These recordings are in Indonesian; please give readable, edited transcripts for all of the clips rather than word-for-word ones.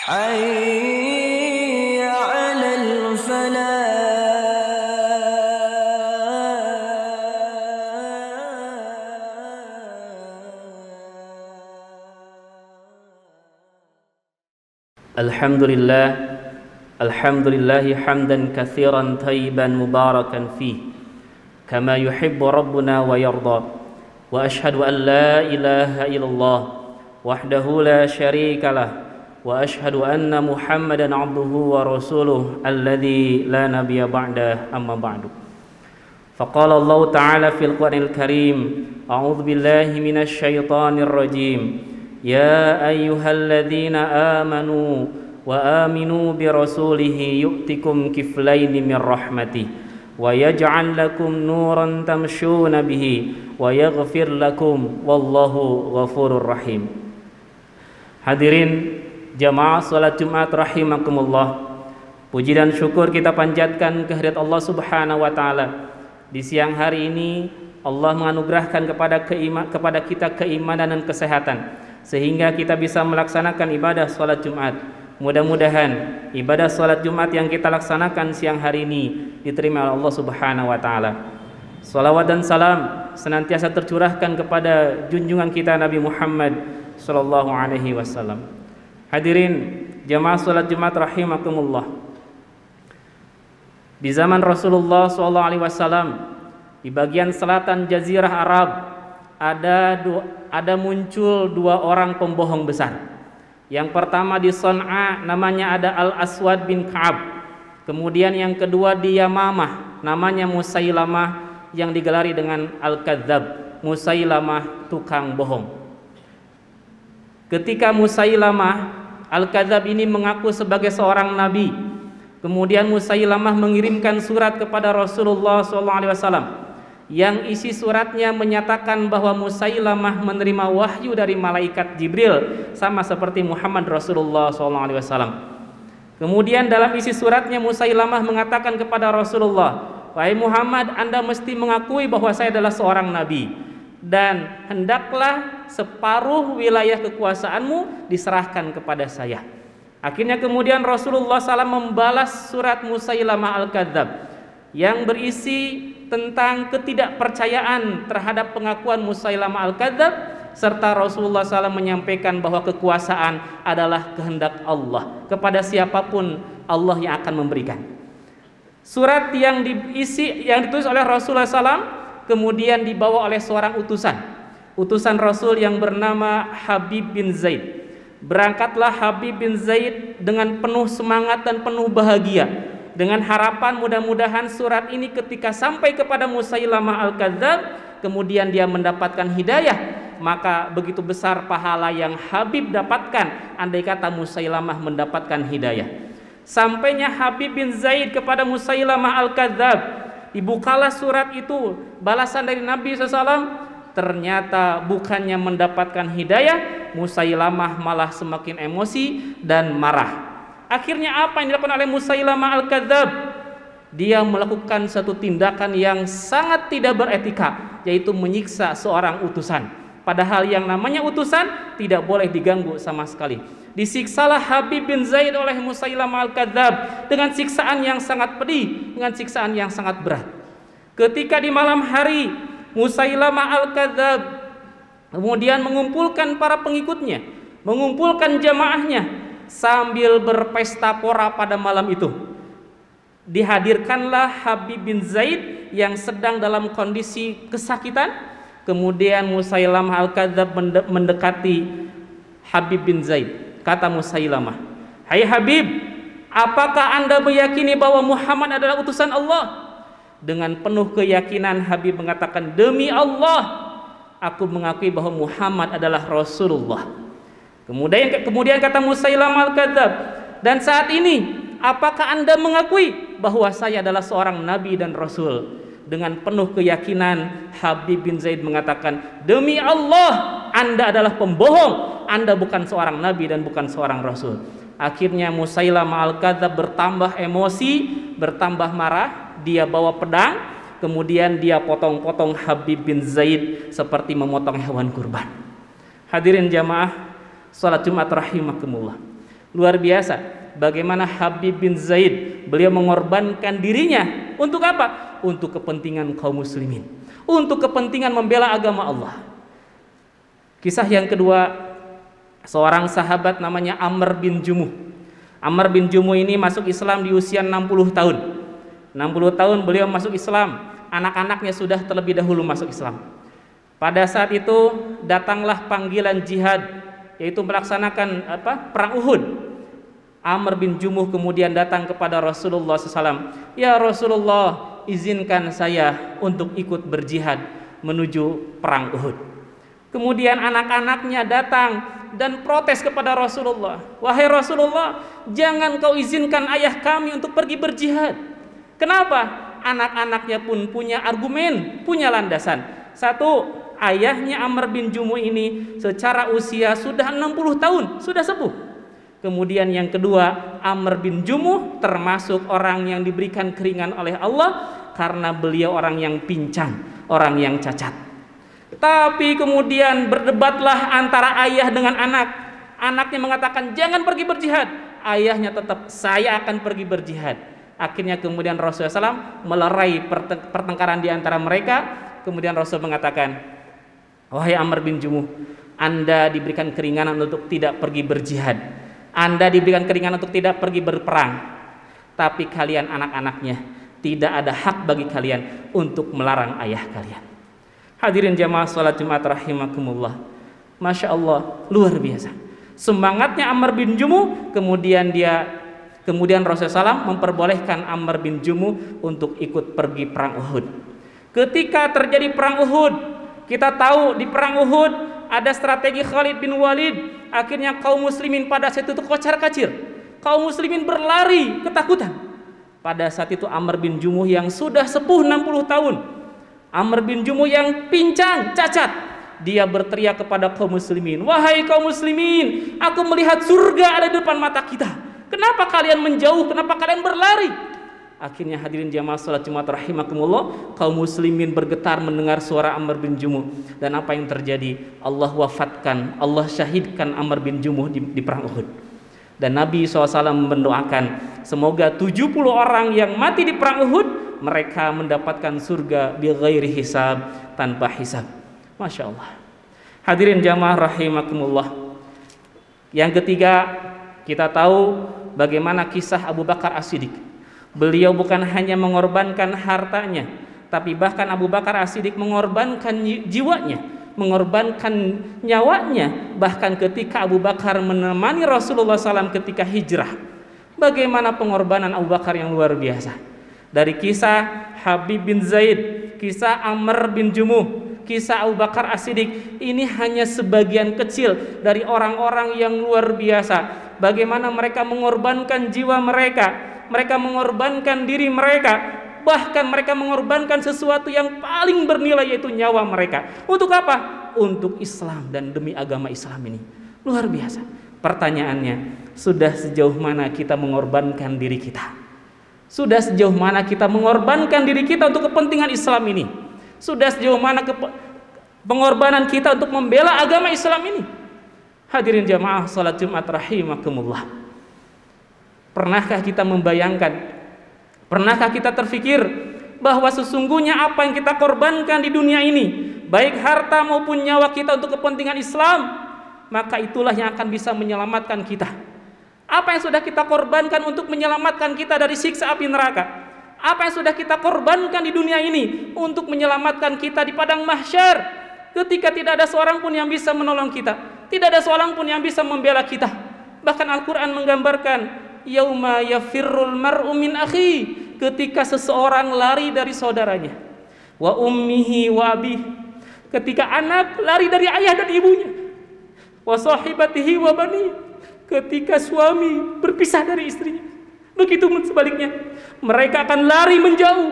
حي على الفلاح. Alhamdulillahi hamdan katsiran thayyiban mubarakan fih kama yuhibbu rabbuna wa yarda wa ashhadu an la ilaha illallah wahdahu la syarikalah wa ashhadu anna Muhammadan abduhu wa rasuluh alladzi la nabiyya ba'da amma ba'du. Faqala Allah ta'ala fil Qur'anil Karim, a'udzu billahi minasy syaithanir rajim, ya ayyuhalladzina amanu wa aminu bi rasulihi yu'tikum kiflaini min rahmatih wa yaj'al lakum nuran tamshuna bihi wa yaghfir lakum wallahu ghafurur rahim. Hadirin jamaah salat Jumat rahimakumullah, puji dan syukur kita panjatkan kehadirat Allah Subhanahu wa taala. Di siang hari ini Allah menganugerahkan kepada kita keimanan dan kesehatan sehingga kita bisa melaksanakan ibadah salat Jumat. Mudah-mudahan ibadah salat Jumat yang kita laksanakan siang hari ini diterima oleh Allah Subhanahu wa taala. Salawat dan salam senantiasa tercurahkan kepada junjungan kita Nabi Muhammad sallallahu alaihi wasallam. Hadirin jamaah salat Jumat rahimakumullah. Di zaman Rasulullah sallallahu alaihi wasallam, di bagian selatan jazirah Arab ada muncul dua orang pembohong besar. Yang pertama di Son'a namanya ada Al-Aswad bin Ka'ab. Kemudian yang kedua di Yamamah namanya Musailamah yang digelari dengan Al-Kadzab, Musailamah tukang bohong. Ketika Musailamah Al-Kadzab ini mengaku sebagai seorang nabi, kemudian Musailamah mengirimkan surat kepada Rasulullah SAW yang isi suratnya menyatakan bahwa Musailamah menerima wahyu dari malaikat Jibril sama seperti Muhammad Rasulullah SAW. Kemudian dalam isi suratnya Musailamah mengatakan kepada Rasulullah, wahai Muhammad, Anda mesti mengakui bahwa saya adalah seorang nabi dan hendaklah separuh wilayah kekuasaanmu diserahkan kepada saya. Akhirnya kemudian Rasulullah SAW membalas surat Musailamah Al-Kadzab yang berisi tentang ketidakpercayaan terhadap pengakuan Musailamah Al-Kadzab, serta Rasulullah SAW menyampaikan bahwa kekuasaan adalah kehendak Allah, kepada siapapun Allah yang akan memberikan. Surat yang ditulis oleh Rasulullah SAW kemudian dibawa oleh seorang utusan Rasul yang bernama Habib bin Zaid. Berangkatlah Habib bin Zaid dengan penuh semangat dan penuh bahagia, dengan harapan mudah-mudahan surat ini ketika sampai kepada Musailamah Al-Kadzab kemudian dia mendapatkan hidayah, maka begitu besar pahala yang Habib dapatkan andai kata Musailamah mendapatkan hidayah. Sampainya Habib bin Zaid kepada Musailamah Al-Kadzab, dibukalah surat itu, balasan dari Nabi SAW. Ternyata bukannya mendapatkan hidayah, Musailamah malah semakin emosi dan marah. Akhirnya apa yang dilakukan oleh Musailamah Al-Kadzab? Dia melakukan satu tindakan yang sangat tidak beretika, yaitu menyiksa seorang utusan. Padahal yang namanya utusan tidak boleh diganggu sama sekali. Disiksalah Habib bin Zaid oleh Musailamah Al-Kadzab dengan siksaan yang sangat pedih, dengan siksaan yang sangat berat. Ketika di malam hari Musailamah Al-Kadzab kemudian mengumpulkan para pengikutnya, mengumpulkan jamaahnya sambil berpesta pora pada malam itu. Dihadirkanlah Habib bin Zaid yang sedang dalam kondisi kesakitan. Kemudian Musailamah Al-Kadzab mendekati Habib bin Zaid. Kata Musailamah, "Hai Habib, apakah Anda meyakini bahwa Muhammad adalah utusan Allah?" Dengan penuh keyakinan Habib mengatakan, "Demi Allah, aku mengakui bahwa Muhammad adalah Rasulullah." Kemudian kata Musailamah Al-Kadzab, "Dan saat ini apakah Anda mengakui bahwa saya adalah seorang nabi dan rasul?" Dengan penuh keyakinan Habib bin Zaid mengatakan, "Demi Allah, Anda adalah pembohong. Anda bukan seorang nabi dan bukan seorang rasul." Akhirnya Musailamah Al-Kadzab bertambah emosi, bertambah marah. Dia bawa pedang, kemudian dia potong-potong Habib bin Zaid seperti memotong hewan kurban. Hadirin jamaah salat Jumat rahimakumullah. Luar biasa bagaimana Habib bin Zaid, beliau mengorbankan dirinya untuk apa? Untuk kepentingan kaum muslimin, untuk kepentingan membela agama Allah. Kisah yang kedua, seorang sahabat namanya Amr bin Jumuh. Amr bin Jumuh ini masuk Islam di usia 60 tahun. 60 tahun beliau masuk Islam, anak-anaknya sudah terlebih dahulu masuk Islam. Pada saat itu datanglah panggilan jihad, yaitu melaksanakan perang Uhud. Amr bin Jumuh kemudian datang kepada Rasulullah SAW. Ya Rasulullah, izinkan saya untuk ikut berjihad menuju perang Uhud. Kemudian anak-anaknya datang dan protes kepada Rasulullah. Wahai Rasulullah, jangan kau izinkan ayah kami untuk pergi berjihad. Kenapa? Anak-anaknya pun punya argumen, punya landasan. Satu, ayahnya Amr bin Jumuh ini secara usia sudah 60 tahun, sudah sepuh. Kemudian yang kedua, Amr bin Jumuh termasuk orang yang diberikan keringan oleh Allah karena beliau orang yang pincang, orang yang cacat. Tapi kemudian berdebatlah antara ayah dengan anak. Anaknya mengatakan jangan pergi berjihad, ayahnya tetap saya akan pergi berjihad. Akhirnya kemudian Rasulullah SAW melerai pertengkaran di antara mereka. Kemudian Rasul mengatakan, wahai Amr bin Jumuh, Anda diberikan keringanan untuk tidak pergi berjihad, Anda diberikan keringanan untuk tidak pergi berperang, tapi kalian anak-anaknya tidak ada hak bagi kalian untuk melarang ayah kalian. Hadirin jamaah salat Jumat rahimakumullah. Masya Allah, luar biasa semangatnya Amr bin Jumuh. Kemudian Rasulullah SAW memperbolehkan Amr bin Jumuh untuk ikut pergi perang Uhud. Ketika terjadi perang Uhud, kita tahu di perang Uhud ada strategi Khalid bin Walid. Akhirnya kaum muslimin pada saat itu kocar-kacir, kaum muslimin berlari ketakutan. Pada saat itu Amr bin Jumuh yang sudah sepuh 60 tahun, Amr bin Jumuh yang pincang, cacat, dia berteriak kepada kaum muslimin, wahai kaum muslimin, aku melihat surga ada di depan mata kita, kenapa kalian menjauh, kenapa kalian berlari? Akhirnya hadirin jamaah salat Jumat rahimakumullah, kaum muslimin bergetar mendengar suara Amr bin Jumuh. Dan apa yang terjadi? Allah wafatkan, Allah syahidkan Amr bin Jumuh di perang Uhud. Dan Nabi SAW mendoakan semoga 70 orang yang mati di perang Uhud mereka mendapatkan surga bi ghairi hisab, tanpa hisab. Masya Allah. Hadirin jamaah rahimakumullah. Yang ketiga, kita tahu bagaimana kisah Abu Bakar As-Siddiq. Beliau bukan hanya mengorbankan hartanya, tapi bahkan Abu Bakar As-Siddiq mengorbankan jiwanya, mengorbankan nyawanya. Bahkan ketika Abu Bakar menemani Rasulullah SAW ketika hijrah, bagaimana pengorbanan Abu Bakar yang luar biasa. Dari kisah Habib bin Zaid, kisah Amr bin Jumuh, kisah Abu Bakar As-Siddiq, ini hanya sebagian kecil dari orang-orang yang luar biasa. Bagaimana mereka mengorbankan jiwa mereka, mereka mengorbankan diri mereka, bahkan mereka mengorbankan sesuatu yang paling bernilai, yaitu nyawa mereka. Untuk apa? Untuk Islam dan demi agama Islam ini. Luar biasa. Pertanyaannya, sudah sejauh mana kita mengorbankan diri kita? Sudah sejauh mana kita mengorbankan diri kita untuk kepentingan Islam ini? Sudah sejauh mana pengorbanan kita untuk membela agama Islam ini? Hadirin jamaah salat Jumat rahimakumullah. Pernahkah kita membayangkan, pernahkah kita terfikir bahwa sesungguhnya apa yang kita korbankan di dunia ini, baik harta maupun nyawa kita untuk kepentingan Islam, maka itulah yang akan bisa menyelamatkan kita. Apa yang sudah kita korbankan untuk menyelamatkan kita dari siksa api neraka, apa yang sudah kita korbankan di dunia ini untuk menyelamatkan kita di padang mahsyar, ketika tidak ada seorang pun yang bisa menolong kita, tidak ada seorang pun yang bisa membela kita. Bahkan Al-Quran menggambarkan, yauma yafirrul mar'u min akhi, ketika seseorang lari dari saudaranya, wa ummihi wa abih, ketika anak lari dari ayah dan ibunya, wa sahibatihi wa bani, ketika suami berpisah dari istrinya, begitu sebaliknya mereka akan lari menjauh.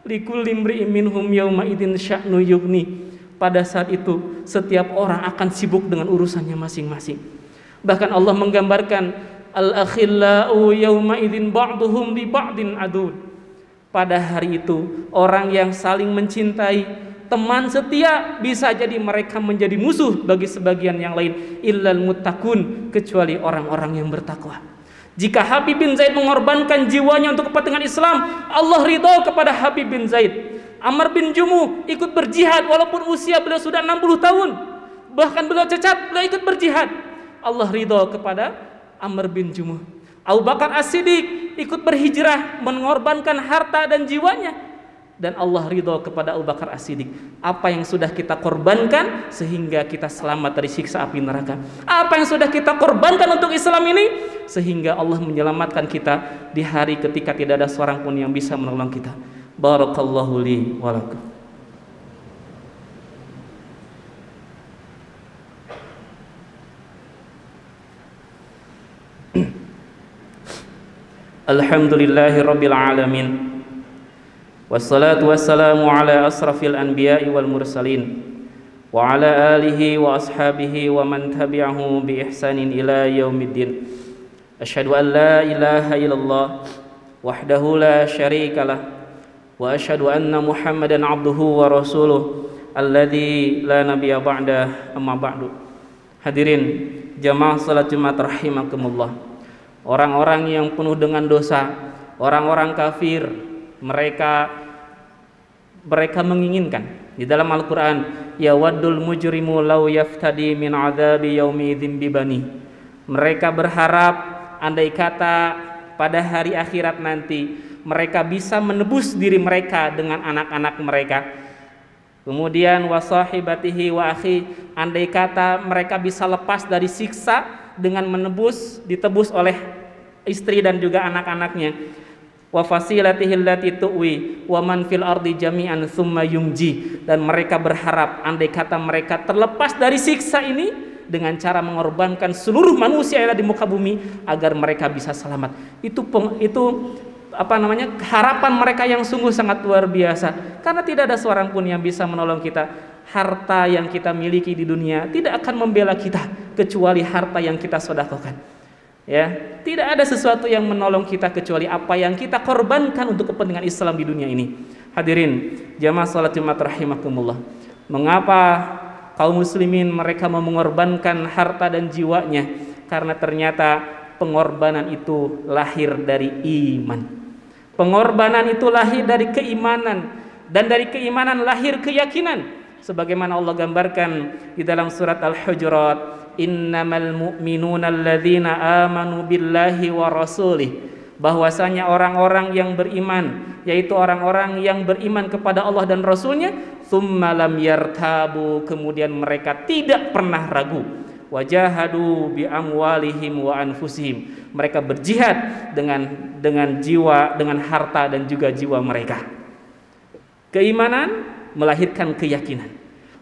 Likulli imri'in minhum yauma idzin sya'nu yughni, pada saat itu setiap orang akan sibuk dengan urusannya masing-masing. Bahkan Allah menggambarkan al-akhillau yawma idzin ba'duhum li ba'din adun. Pada hari itu orang yang saling mencintai, teman setia, bisa jadi mereka menjadi musuh bagi sebagian yang lain. Illal muttaqun, kecuali orang-orang yang bertakwa. Jika Habib bin Zaid mengorbankan jiwanya untuk kepentingan Islam, Allah ridho kepada Habib bin Zaid. Amr bin Jumuh ikut berjihad walaupun usia beliau sudah 60 tahun. Bahkan beliau cacat, beliau ikut berjihad. Allah ridho kepada Amr bin Jumuh. Abu Bakar As-Siddiq ikut berhijrah, mengorbankan harta dan jiwanya, dan Allah ridho kepada Abu Bakar As-Siddiq. Apa yang sudah kita korbankan sehingga kita selamat dari siksa api neraka? Apa yang sudah kita korbankan untuk Islam ini sehingga Allah menyelamatkan kita di hari ketika tidak ada seorang pun yang bisa menolong kita. Barakallahu li wa lakum. Alhamdulillahi rabbil alamin. Wassalatu wassalamu ala asrafil anbiya'i wal mursalin wa ala alihi wa ashabihi wa man tabi'ahu bi ihsanin ila yaumiddin. Asyhadu an la ilaha illallah wahdahu la syarikalah wa asyhadu anna Muhammadan abduhu wa rasuluh alladzi la nabiyya ba'da, amma ba'du. Hadirin jamaah salat Jumat rahimakumullah. Orang-orang yang penuh dengan dosa, orang-orang kafir, mereka menginginkan di dalam Al-Qur'an, ya waddul mujrimu law yaftadi min adzabi yaumi idzin bibani. Mereka berharap andai kata pada hari akhirat nanti mereka bisa menebus diri mereka dengan anak-anak mereka. Kemudian wasahibatihi wa akhi, andai kata mereka bisa lepas dari siksa dengan ditebus oleh istri dan juga anak-anaknya. Wa fasilatihi allati tuwi wa man fil ardi jami'an tsumma yumji, dan mereka berharap andai kata mereka terlepas dari siksa ini dengan cara mengorbankan seluruh manusia yang ada di muka bumi agar mereka bisa selamat. Itu harapan mereka yang sungguh sangat luar biasa, karena tidak ada seorang pun yang bisa menolong kita. Harta yang kita miliki di dunia tidak akan membela kita kecuali harta yang kita sedekahkan. Ya, tidak ada sesuatu yang menolong kita kecuali apa yang kita korbankan untuk kepentingan Islam di dunia ini. Hadirin jamaah salat Jumat rahimakumullah. Mengapa kaum muslimin mereka mau mengorbankan harta dan jiwanya? Karena ternyata pengorbanan itu lahir dari iman. Pengorbanan itu lahir dari keimanan, dan dari keimanan lahir keyakinan. Sebagaimana Allah gambarkan di dalam surat Al-Hujurat, innamal mu'minuna alladzina amanu billahi wa rasulih, bahwasanya orang-orang yang beriman, yaitu orang-orang yang beriman kepada Allah dan Rasulnya, tsumma lam yartabu, kemudian mereka tidak pernah ragu, wajahadu bi amwalihim wa anfusihim, mereka berjihad dengan jiwa, dengan harta dan juga jiwa mereka. Keimanan melahirkan keyakinan.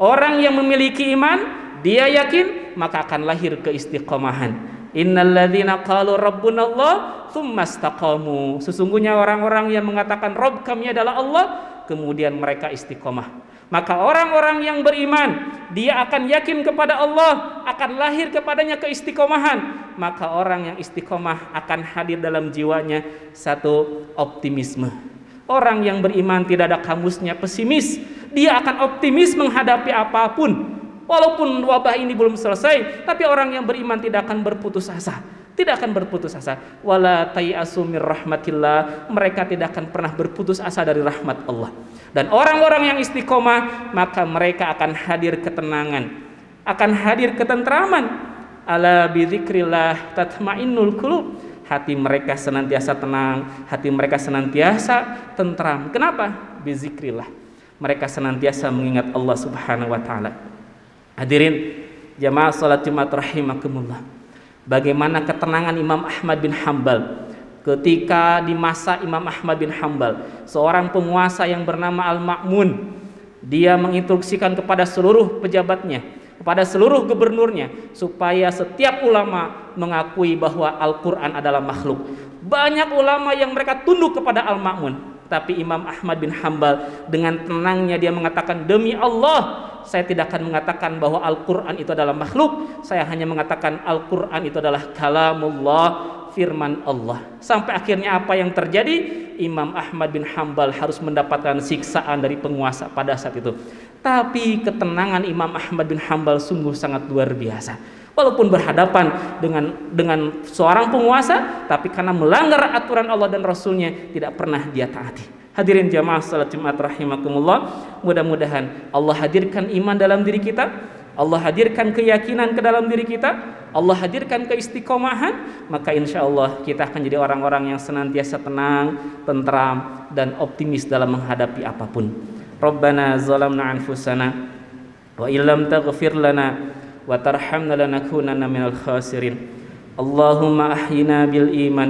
Orang yang memiliki iman, dia yakin, maka akan lahir keistiqomahan. Innalladzina qalu rabbunallah tsumma istaqamu, sesungguhnya orang-orang yang mengatakan Rabb kami adalah Allah, kemudian mereka istiqomah. Maka orang-orang yang beriman, dia akan yakin kepada Allah, akan lahir kepadanya keistiqomahan. Maka orang yang istiqomah akan hadir dalam jiwanya satu optimisme. Orang yang beriman tidak ada kamusnya pesimis, dia akan optimis menghadapi apapun. Walaupun wabah ini belum selesai, tapi orang yang beriman tidak akan berputus asa. Tidak akan berputus asa. Wala tayasu mir rahmatillah, mereka tidak akan pernah berputus asa dari rahmat Allah. Dan orang-orang yang istiqomah, maka mereka akan hadir ketenangan, akan hadir ketentraman. Ala bidzikrillah tatmainnul qulub, hati mereka senantiasa tenang, hati mereka senantiasa tentram. Kenapa? Bidzikrillah, mereka senantiasa mengingat Allah Subhanahu wa taala. Hadirin jamaah salat Jumat rahimakumullah. Bagaimana ketenangan Imam Ahmad bin Hanbal ketika di masa Imam Ahmad bin Hanbal, seorang penguasa yang bernama Al-Ma'mun, dia menginstruksikan kepada seluruh pejabatnya, kepada seluruh gubernurnya, supaya setiap ulama mengakui bahwa Al-Quran adalah makhluk. Banyak ulama yang mereka tunduk kepada Al-Ma'mun, tapi Imam Ahmad bin Hanbal dengan tenangnya dia mengatakan, demi Allah, saya tidak akan mengatakan bahwa Al-Quran itu adalah makhluk, saya hanya mengatakan Al-Quran itu adalah kalamullah, firman Allah. Sampai akhirnya apa yang terjadi? Imam Ahmad bin Hanbal harus mendapatkan siksaan dari penguasa pada saat itu. tapi ketenangan Imam Ahmad bin Hambal sungguh sangat luar biasa. Walaupun berhadapan dengan seorang penguasa, tapi karena melanggar aturan Allah dan Rasulnya tidak pernah dia taati. Hadirin jamaah salat Jumat rahimakumullah, mudah-mudahan Allah hadirkan iman dalam diri kita, Allah hadirkan keyakinan ke dalam diri kita, Allah hadirkan keistiqomahan, maka insya Allah kita akan jadi orang-orang yang senantiasa tenang, tentram, dan optimis dalam menghadapi apapun. Rabbana zalamna anfusana wa illam taghfir lana wa tarhamna lanakunanna minal khasirin. Allahumma ahyina bil iman,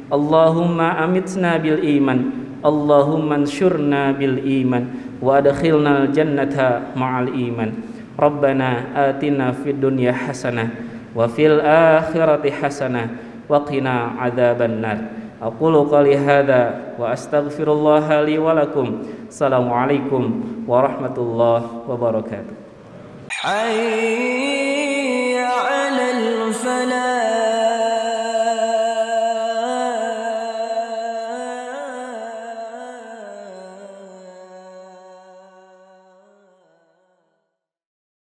Allahumma amitna bil iman, Allahumma ansurna bil iman wa adkhilna al jannata ma'al iman. Rabbana atina fid dunya hasanah wa fil akhirati hasanah wa qina adzaban nar. Aqulu qali hadza wa astaghfirullah li wa lakum. Assalamualaikum warahmatullahi wabarakatuh. حي على الفلاح.